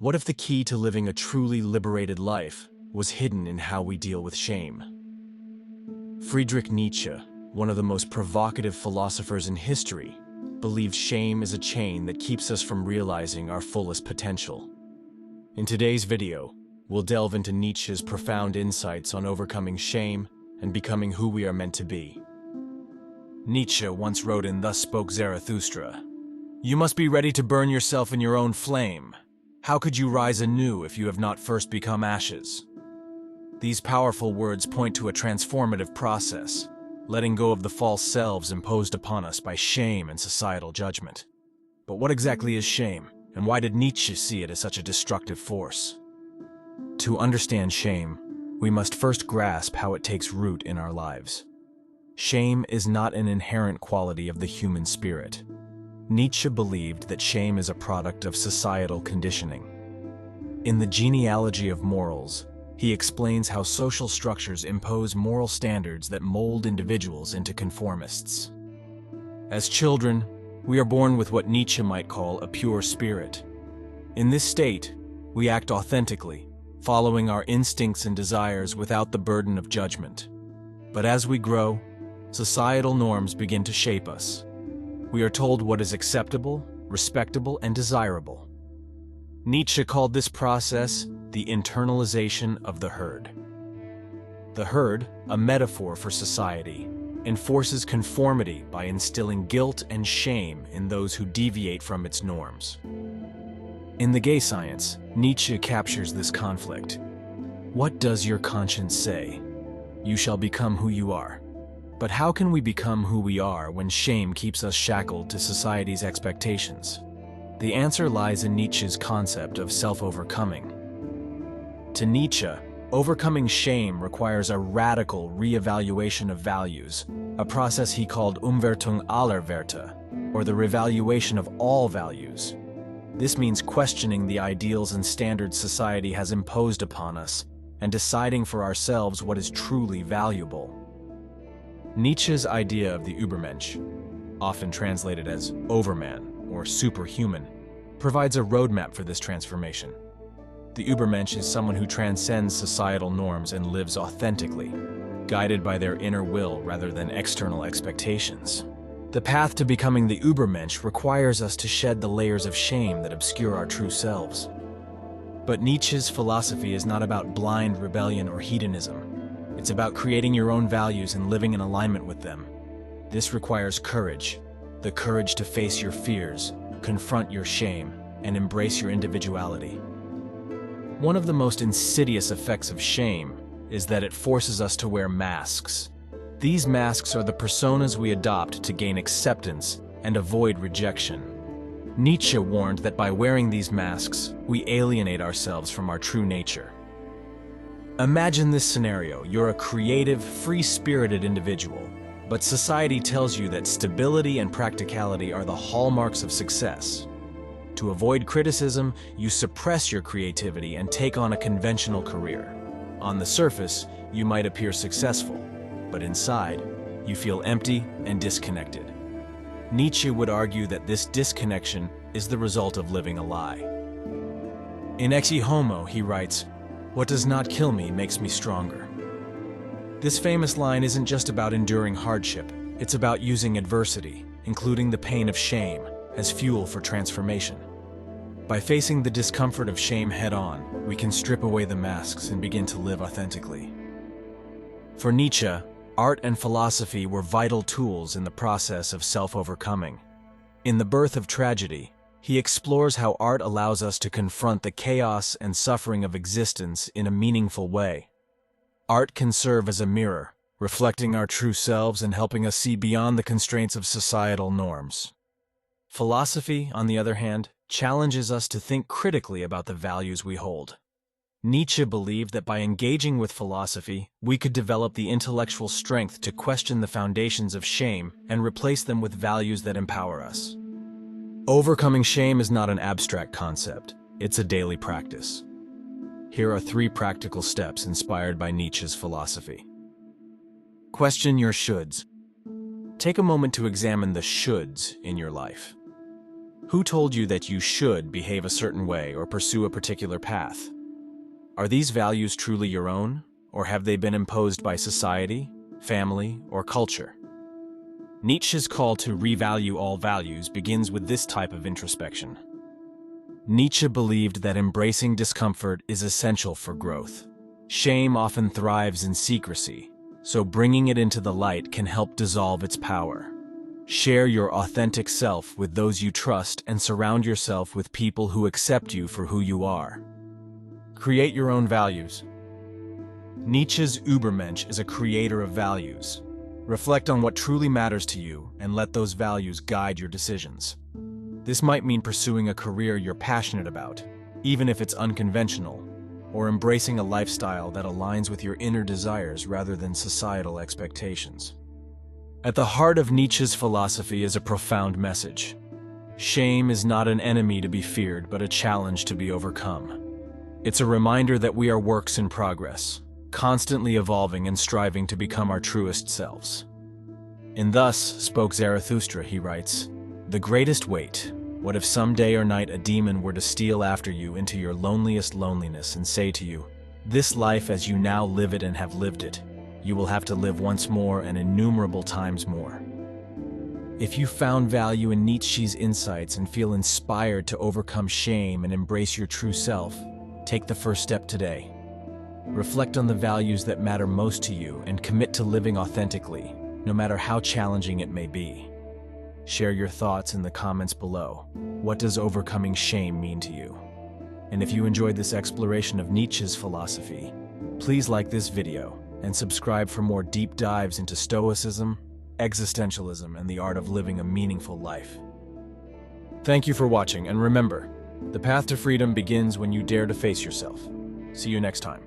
What if the key to living a truly liberated life was hidden in how we deal with shame? Friedrich Nietzsche, one of the most provocative philosophers in history, believed shame is a chain that keeps us from realizing our fullest potential. In today's video, we'll delve into Nietzsche's profound insights on overcoming shame and becoming who we are meant to be. Nietzsche once wrote in Thus Spoke Zarathustra, "You must be ready to burn yourself in your own flame. How could you rise anew if you have not first become ashes?" These powerful words point to a transformative process, letting go of the false selves imposed upon us by shame and societal judgment. But what exactly is shame, and why did Nietzsche see it as such a destructive force? To understand shame, we must first grasp how it takes root in our lives. Shame is not an inherent quality of the human spirit. Nietzsche believed that shame is a product of societal conditioning. In The Genealogy of Morals, he explains how social structures impose moral standards that mold individuals into conformists. As children, we are born with what Nietzsche might call a pure spirit. In this state, we act authentically, following our instincts and desires without the burden of judgment. But as we grow, societal norms begin to shape us. We are told what is acceptable, respectable, and desirable. Nietzsche called this process the internalization of the herd. The herd, a metaphor for society, enforces conformity by instilling guilt and shame in those who deviate from its norms. In The Gay Science, Nietzsche captures this conflict. What does your conscience say? You shall become who you are. But how can we become who we are when shame keeps us shackled to society's expectations? The answer lies in Nietzsche's concept of self-overcoming. To Nietzsche, overcoming shame requires a radical re-evaluation of values, a process he called Umwertung aller Werte, or the revaluation of all values. This means questioning the ideals and standards society has imposed upon us and deciding for ourselves what is truly valuable. Nietzsche's idea of the Übermensch, often translated as overman or superhuman, provides a roadmap for this transformation. The Übermensch is someone who transcends societal norms and lives authentically, guided by their inner will rather than external expectations. The path to becoming the Übermensch requires us to shed the layers of shame that obscure our true selves. But Nietzsche's philosophy is not about blind rebellion or hedonism. It's about creating your own values and living in alignment with them. This requires courage, the courage to face your fears, confront your shame, and embrace your individuality. One of the most insidious effects of shame is that it forces us to wear masks. These masks are the personas we adopt to gain acceptance and avoid rejection. Nietzsche warned that by wearing these masks, we alienate ourselves from our true nature. Imagine this scenario. You're a creative, free-spirited individual, but society tells you that stability and practicality are the hallmarks of success. To avoid criticism, you suppress your creativity and take on a conventional career. On the surface, you might appear successful, but inside, you feel empty and disconnected. Nietzsche would argue that this disconnection is the result of living a lie. In Ecce Homo, he writes, "What does not kill me makes me stronger." This famous line isn't just about enduring hardship, it's about using adversity, including the pain of shame, as fuel for transformation. By facing the discomfort of shame head-on, we can strip away the masks and begin to live authentically. For Nietzsche, art and philosophy were vital tools in the process of self-overcoming. In The Birth of Tragedy, he explores how art allows us to confront the chaos and suffering of existence in a meaningful way. Art can serve as a mirror, reflecting our true selves and helping us see beyond the constraints of societal norms. Philosophy, on the other hand, challenges us to think critically about the values we hold. Nietzsche believed that by engaging with philosophy, we could develop the intellectual strength to question the foundations of shame and replace them with values that empower us. Overcoming shame is not an abstract concept, it's a daily practice. Here are 3 practical steps inspired by Nietzsche's philosophy. Question your shoulds. Take a moment to examine the shoulds in your life. Who told you that you should behave a certain way or pursue a particular path? Are these values truly your own, or have they been imposed by society, family, or culture? Nietzsche's call to revalue all values begins with this type of introspection. Nietzsche believed that embracing discomfort is essential for growth. Shame often thrives in secrecy, so bringing it into the light can help dissolve its power. Share your authentic self with those you trust and surround yourself with people who accept you for who you are. Create your own values. Nietzsche's Übermensch is a creator of values. Reflect on what truly matters to you and let those values guide your decisions. This might mean pursuing a career you're passionate about, even if it's unconventional, or embracing a lifestyle that aligns with your inner desires rather than societal expectations. At the heart of Nietzsche's philosophy is a profound message. Shame is not an enemy to be feared, but a challenge to be overcome. It's a reminder that we are works in progress, constantly evolving and striving to become our truest selves. In Thus Spoke Zarathustra, he writes, "The greatest weight, what if some day or night a demon were to steal after you into your loneliest loneliness and say to you, 'This life as you now live it and have lived it, you will have to live once more and innumerable times more.'" If you found value in Nietzsche's insights and feel inspired to overcome shame and embrace your true self, take the first step today. Reflect on the values that matter most to you and commit to living authentically, no matter how challenging it may be. Share your thoughts in the comments below. What does overcoming shame mean to you? And if you enjoyed this exploration of Nietzsche's philosophy, please like this video and subscribe for more deep dives into Stoicism, existentialism, and the art of living a meaningful life. Thank you for watching, and remember, the path to freedom begins when you dare to face yourself. See you next time.